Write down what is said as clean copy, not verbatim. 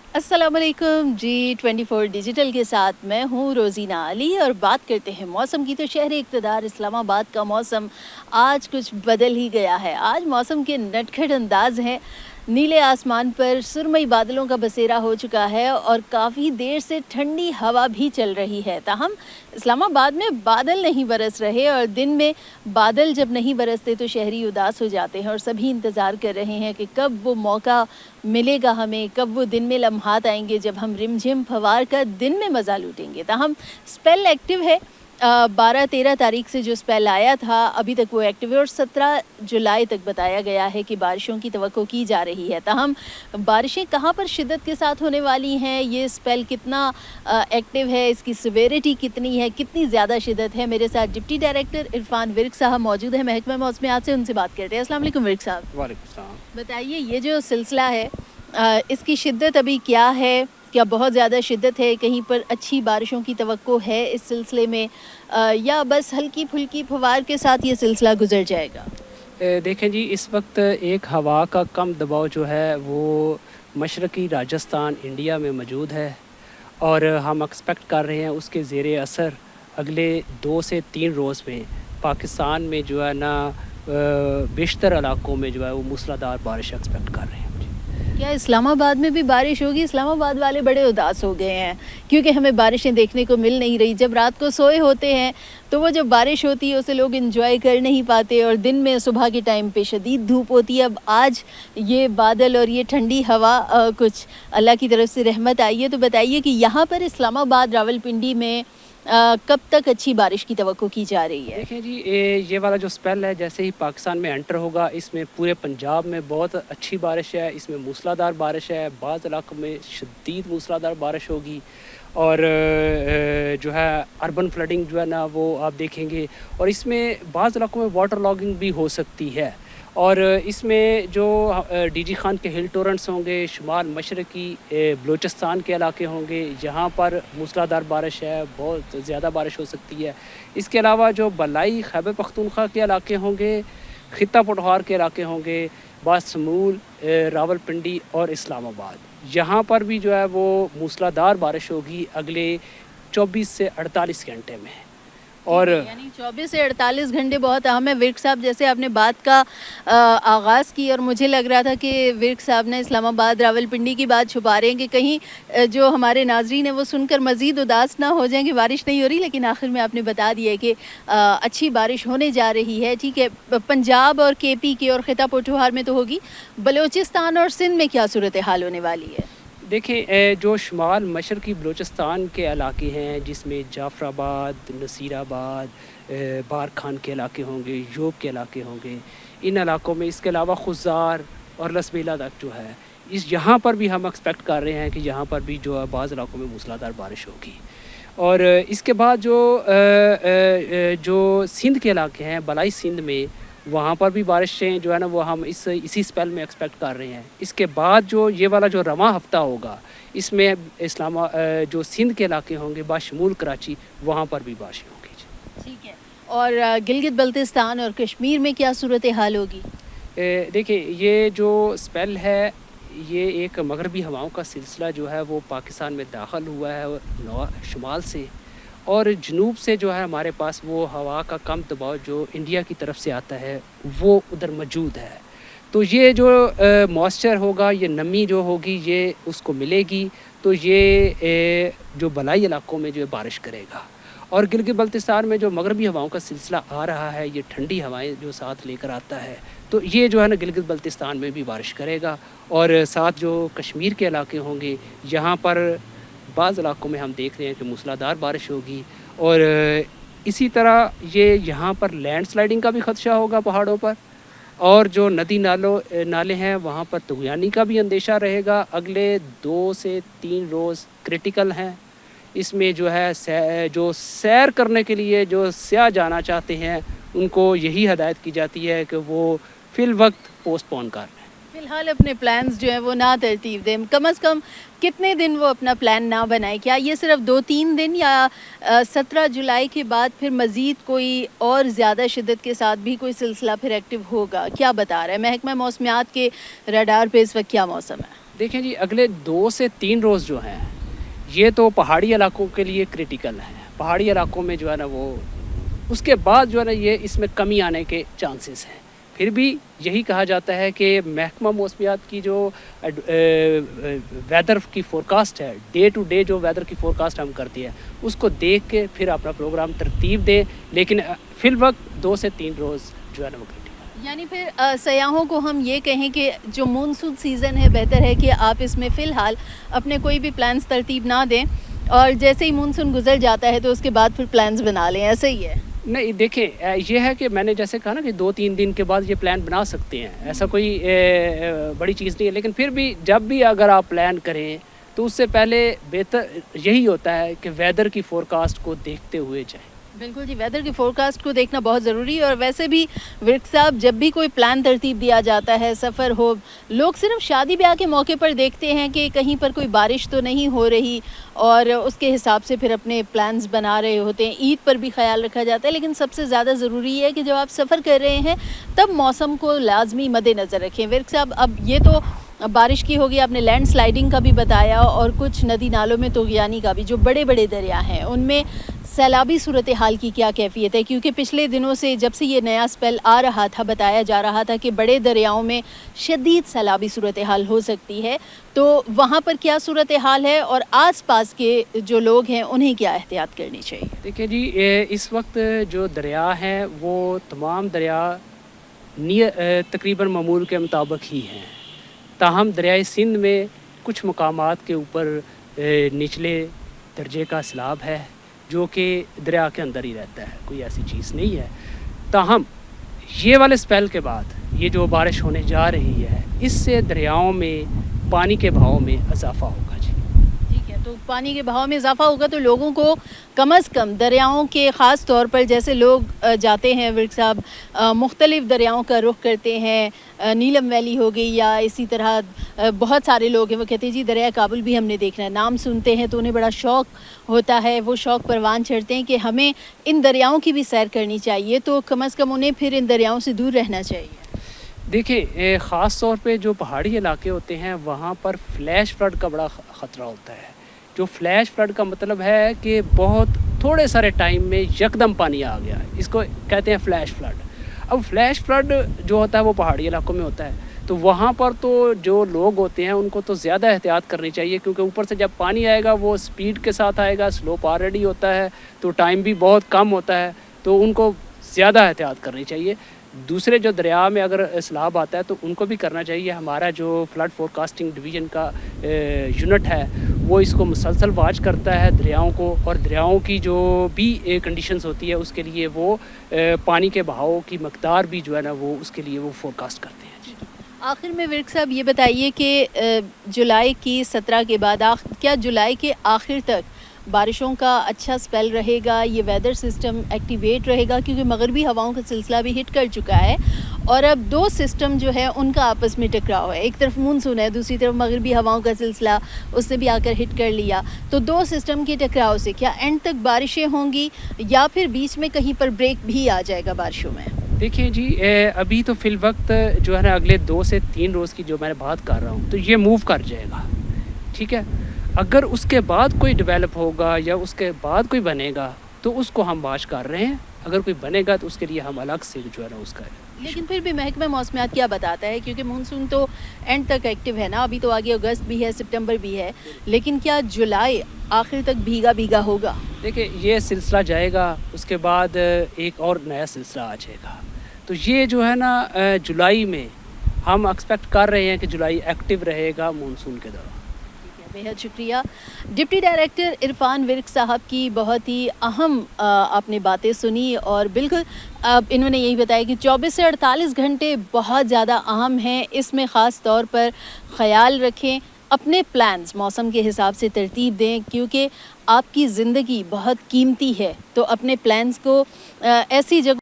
अस्सलाम वालेकुम जी। 24 डिजिटल के साथ मैं हूँ रोज़ीना अली और बात करते हैं मौसम की। तो शहर इक़्तिदार इस्लामाबाद का मौसम आज कुछ बदल ही गया है। आज मौसम के नटखट अंदाज हैं। नीले आसमान पर सुरमई बादलों का बसेरा हो चुका है और काफ़ी देर से ठंडी हवा भी चल रही है। ताहम इस्लामाबाद में बादल नहीं बरस रहे और दिन में बादल जब नहीं बरसते तो शहरी उदास हो जाते हैं और सभी इंतज़ार कर रहे हैं कि कब वो मौका मिलेगा हमें, कब वो दिन में लम्हात आएंगे जब हम रिमझिम फवार का दिन में मज़ा लूटेंगे। ताहम स्पेल एक्टिव है। 12-13 तारीख से जो स्पेल आया था अभी तक वो एक्टिव है और 17 जुलाई तक बताया गया है कि बारिशों की तवक्को की जा रही है। ताहम बारिशें कहाँ पर शिद्दत के साथ होने वाली हैं, ये स्पेल कितना एक्टिव है, इसकी सिवियरिटी कितनी है, कितनी ज़्यादा शिद्दत है, मेरे साथ डिप्टी डायरेक्टर इरफान विर्क साहब मौजूद हैं महकमा मौसमियात से। उनसे बात करते हैं। अस्सलाम वालेकुम विर्क साहब। वालेकुम सलाम। बताइए ये जो सिलसिला है इसकी शिद्दत अभी क्या है? क्या बहुत ज़्यादा शिद्दत है? कहीं पर अच्छी बारिशों की तवक्को है इस सिलसिले में या बस हल्की फुल्की फवार के साथ ये सिलसिला गुजर जाएगा? देखें जी, इस वक्त एक हवा का कम दबाव जो है वो मशरक़ी राजस्थान इंडिया में मौजूद है और हम एक्सपेक्ट कर रहे हैं उसके ज़ेरे असर अगले 2 से 3 रोज़ में पाकिस्तान में जो है ना बेशतर इलाकों में जो है वो मूसलाधार बारिश एक्सपेक्ट कर रहे हैं। क्या इस्लामाबाद में भी बारिश होगी? इस्लामाबाद वाले बड़े उदास हो गए हैं क्योंकि हमें बारिशें देखने को मिल नहीं रही। जब रात को सोए होते हैं तो वो जब बारिश होती है उसे लोग एंजॉय कर नहीं पाते और दिन में सुबह के टाइम पे शदीद धूप होती है। अब आज ये बादल और ये ठंडी हवा कुछ अल्लाह की तरफ से रहमत आई है। तो बताइए कि यहाँ पर इस्लामाबाद रावलपिंडी में कब तक अच्छी बारिश की तवक्को की जा रही है? देखें जी, ये वाला जो स्पेल है जैसे ही पाकिस्तान में एंटर होगा इसमें पूरे पंजाब में बहुत अच्छी बारिश है, इसमें मूसलाधार बारिश है, बाज़ इलाकों में शदीद मूसलाधार बारिश होगी और जो है अर्बन फ्लडिंग जो है ना वो आप देखेंगे और इसमें बाज़ इलाकों में वाटर लॉगिंग भी हो सकती है और इसमें जो डीजी खान के हिल टोरेंट्स होंगे, शुमाल मशरक़ी बलूचिस्तान के इलाके होंगे, यहाँ पर मूसलाधार बारिश है, बहुत ज़्यादा बारिश हो सकती है। इसके अलावा जो बलाई खैबर पख्तूनख्वा के इलाके होंगे, खित्ता पटवार के इलाके होंगे, बाशमूल रावलपिंडी और इस्लामाबाद, यहाँ पर भी जो है वो मूसलाधार बारिश होगी अगले 24 से 48 घंटे में। और यानी 24 से 48 घंटे बहुत अहम है। विर्क साहब, जैसे आपने बात का आगाज़ की और मुझे लग रहा था कि विर्क साहब ने इस्लामाबाद रावलपिंडी की बात छुपा रहे हैं कि कहीं जो हमारे नाजरीन हैं वो सुनकर मज़ीद उदास ना हो जाएं कि बारिश नहीं हो रही, लेकिन आखिर में आपने बता दिया कि अच्छी बारिश होने जा रही है। ठीक है, पंजाब और KP के और खिता पोठोहार में तो होगी, बलूचिस्तान और सिंध में क्या सूरत हाल होने वाली है? देखें, जो शुमाल मशरक़ी बलूचिस्तान के इलाके हैं जिसमें जाफ़राबाद, नसीराबाद, बारखान के इलाके होंगे, यूब के इलाके होंगे, इन इलाकों में इसके अलावा खुजार और लसबेला तक जो है इस यहाँ पर भी हम एक्सपेक्ट कर रहे हैं कि यहाँ पर भी जो है बाज़ इलाकों में मूसलाधार बारिश होगी। और इसके बाद जो सिंध के इलाके हैं, बलाई सिंध में, वहाँ पर भी बारिशें जो है ना वो हम इसी स्पेल में एक्सपेक्ट कर रहे हैं। इसके बाद जो ये वाला जो रवां हफ्ता होगा इसमें जो सिंध के इलाके होंगे बाशमूल कराची, वहाँ पर भी बारिशें होंगी। ठीक है, और गिलगित बल्तिस्तान और कश्मीर में क्या सूरत हाल होगी? देखिए, ये जो स्पेल है ये एक मगरबी हवाओं का सिलसिला जो है वो पाकिस्तान में दाखिल हुआ है शुमाल से और जनूब से जो है हमारे पास वो हवा का कम दबाव जो इंडिया की तरफ से आता है वो उधर मौजूद है। तो ये जो मॉइस्चर होगा, ये नमी जो होगी ये उसको मिलेगी तो ये जो बलाई इलाकों में जो बारिश करेगा। और गिलगित बल्तिस्तान में जो मगरबी हवाओं का सिलसिला आ रहा है, ये ठंडी हवाएं जो साथ लेकर आता है, तो ये जो है ना गिलगित बल्तिस्तान में भी बारिश करेगा। और साथ जो कश्मीर के इलाके होंगे यहाँ पर बाज़ इलाकों में हम देख रहे हैं कि मूसलाधार बारिश होगी और इसी तरह ये यहाँ पर लैंड स्लाइडिंग का भी ख़दशा होगा पहाड़ों पर और जो नदी नाले हैं वहाँ पर तुग़यानी का भी अंदेशा रहेगा। अगले 2 से 3 रोज़ क्रिटिकल हैं। इसमें जो है जो सैर करने के लिए जो सयाह जाना चाहते हैं उनको यही हदायत की जाती है कि वो फ़िल वक्त पोस्टपोन कर लें। फ़िलहाल अपने प्लान्स जो हैं वो ना तरतीब दें। कम से कम कितने दिन वो अपना प्लान ना बनाएं? क्या ये सिर्फ 2-3 दिन या 17 जुलाई के बाद फिर मज़ीद कोई और ज़्यादा शिद्दत के साथ भी कोई सिलसिला फिर एक्टिव होगा? क्या बता रहा है महकमा मौसमियात के रडार पे इस वक्त क्या मौसम है? دیکھیں جی اگلے 2 سے 3 روز جو ہیں یہ تو پہاڑی علاقوں کے لیے کرٹیکل ہیں. پہاڑی علاقوں میں جو ہے نا وہ اس کے بعد جو ہے نا یہ اس میں کمی آنے کے چانسز ہیں. پھر بھی یہی کہا جاتا ہے کہ محکمہ موسمیات کی جو ویدر کی فورکاسٹ ہے, ڈے ٹو ڈے جو ویدر کی فورکاسٹ ہم کرتی ہے اس کو دیکھ کے پھر اپنا پروگرام ترتیب دیں, لیکن فی الوقت 2 سے 3 روز جو ہے نا وہ کرٹیکل. یعنی پھر سیاحوں کو ہم یہ کہیں کہ جو مونسون سیزن ہے بہتر ہے کہ آپ اس میں فی الحال اپنے کوئی بھی پلانز ترتیب نہ دیں, اور جیسے ہی مونسون گزر جاتا ہے تو اس کے بعد پھر پلانز بنا لیں, ایسا ہی ہے؟ نہیں دیکھیں یہ ہے کہ میں نے جیسے کہا نا کہ 2-3 دن کے بعد یہ پلان بنا سکتے ہیں, ایسا کوئی بڑی چیز نہیں ہے. لیکن پھر بھی جب بھی اگر آپ پلان کریں تو اس سے پہلے بہتر یہی ہوتا ہے کہ ویدر کی فورکاسٹ کو دیکھتے ہوئے جائیں. بالکل جی, ویدر کی فورکاسٹ کو دیکھنا بہت ضروری ہے. اور ویسے بھی ورک صاحب جب بھی کوئی پلان ترتیب دیا جاتا ہے, سفر ہو, لوگ صرف شادی بیاہ کے موقع پر دیکھتے ہیں کہ کہیں پر کوئی بارش تو نہیں ہو رہی, اور اس کے حساب سے پھر اپنے پلانز بنا رہے ہوتے ہیں. عید پر بھی خیال رکھا جاتا ہے, لیکن سب سے زیادہ ضروری ہے کہ جب آپ سفر کر رہے ہیں تب موسم کو لازمی مد نظر رکھیں. ورک صاحب اب یہ تو بارش کی ہوگی, آپ نے لینڈ سلائیڈنگ کا بھی بتایا, اور کچھ ندی نالوں میں طغیانی کا بھی, جو بڑے بڑے دریا ہیں ان میں سیلابی صورتحال کی کیا کیفیت ہے؟ کیونکہ پچھلے دنوں سے جب سے یہ نیا اسپیل آ رہا تھا بتایا جا رہا تھا کہ بڑے دریاؤں میں شدید سیلابی صورتحال ہو سکتی ہے, تو وہاں پر کیا صورتحال ہے اور آس پاس کے جو لوگ ہیں انہیں کیا احتیاط کرنی چاہیے؟ دیکھیں جی اس وقت جو دریا ہیں وہ تمام دریا تقریباً معمول کے مطابق ہی ہیں. تاہم دریائے سندھ میں کچھ مقامات کے اوپر نچلے درجے کا سیلاب ہے جو کہ دریا کے اندر ہی رہتا ہے, کوئی ایسی چیز نہیں ہے. تاہم یہ والے اسپیل کے بعد یہ جو بارش ہونے جا رہی ہے اس سے دریاؤں میں پانی کے بہاؤ میں اضافہ ہوگا. جی ٹھیک ہے, تو پانی کے بہاؤ میں اضافہ ہوگا تو لوگوں کو کم از کم دریاؤں کے, خاص طور پر جیسے لوگ جاتے ہیں ورک صاحب مختلف دریاؤں کا رخ کرتے ہیں, نیلم ویلی ہو گئی, یا اسی طرح بہت سارے لوگ ہیں وہ کہتے ہیں جی دریائے کابل بھی ہم نے دیکھنا ہے, نام سنتے ہیں تو انہیں بڑا شوق ہوتا ہے, وہ شوق پروان چڑھتے ہیں کہ ہمیں ان دریاؤں کی بھی سیر کرنی چاہیے, تو کم از کم انہیں پھر ان دریاؤں سے دور رہنا چاہیے. دیکھیں خاص طور پہ جو پہاڑی علاقے ہوتے ہیں وہاں پر فلیش فلڈ کا بڑا خطرہ ہوتا ہے. جو فلیش فلڈ کا مطلب ہے کہ بہت تھوڑے سارے ٹائم میں یکدم پانی آ گیا, اس کو کہتے ہیں فلیش فلڈ. اب فلیش فلڈ جو ہوتا ہے وہ پہاڑی علاقوں میں ہوتا ہے, تو وہاں پر تو جو لوگ ہوتے ہیں ان کو تو زیادہ احتیاط کرنی چاہیے, کیونکہ اوپر سے جب پانی آئے گا وہ سپیڈ کے ساتھ آئے گا, سلوپ آلریڈی ہوتا ہے تو ٹائم بھی بہت کم ہوتا ہے, تو ان کو زیادہ احتیاط کرنی چاہیے. دوسرے جو دریا میں اگر سیلاب آتا ہے تو ان کو بھی کرنا چاہیے. ہمارا جو فلڈ فورکاسٹنگ ڈویژن کا یونٹ ہے وہ اس کو مسلسل واچ کرتا ہے دریاؤں کو, اور دریاؤں کی جو بھی کنڈیشنز ہوتی ہے اس کے لیے وہ پانی کے بہاؤ کی مقدار بھی جو ہے نا وہ اس کے لیے وہ فورکاسٹ کرتے ہیں. جی آخر میں ورک صاحب یہ بتائیے کہ جولائی کی 17 کے بعد کیا جولائی کے آخر تک بارشوں کا اچھا سپیل رہے گا, یہ ویدر سسٹم ایکٹیویٹ رہے گا؟ کیونکہ مغربی ہواؤں کا سلسلہ بھی ہٹ کر چکا ہے, اور اب 2 سسٹم جو ہے ان کا آپس میں ٹکراؤ ہے, ایک طرف مونسون ہے, دوسری طرف مغربی ہواؤں کا سلسلہ, اس نے بھی آ کر ہٹ کر لیا. تو 2 سسٹم کے ٹکراؤ سے کیا اینڈ تک بارشیں ہوں گی, یا پھر بیچ میں کہیں پر بریک بھی آ جائے گا بارشوں میں؟ دیکھیں جی ابھی تو فی الوقت جو ہے نا اگلے 2 سے 3 روز کی جو میں نے بات کر رہا ہوں تو یہ موو کر جائے گا. ٹھیک ہے, اگر اس کے بعد کوئی ڈیولپ ہوگا یا اس کے بعد کوئی بنے گا تو اس کو ہم واچ کر رہے ہیں. اگر کوئی بنے گا تو اس کے لیے ہم الگ سے جو ہے نا اس کا لیکن پھر بھی محکمہ موسمیات کیا بتاتا ہے, کیونکہ مونسون تو اینڈ تک ایکٹیو ہے نا, ابھی تو آگے اگست بھی ہے, سپٹمبر بھی ہے, لیکن کیا جولائی آخر تک بھیگا بھیگا ہوگا؟ دیکھیں یہ سلسلہ جائے گا, اس کے بعد ایک اور نیا سلسلہ آ جائے گا. تو یہ جو ہے نا جولائی میں ہم ایکسپیکٹ کر رہے ہیں کہ جولائی ایکٹیو رہے گا مونسون کے دوران. بہت شکریہ ڈپٹی ڈائریکٹر عرفان ورک صاحب کی, بہت ہی اہم آپ نے باتیں سنی, اور بالکل انہوں نے یہی بتایا کہ 24 سے 48 گھنٹے بہت زیادہ اہم ہیں, اس میں خاص طور پر خیال رکھیں, اپنے پلانز موسم کے حساب سے ترتیب دیں, کیونکہ آپ کی زندگی بہت قیمتی ہے, تو اپنے پلانز کو ایسی جگہ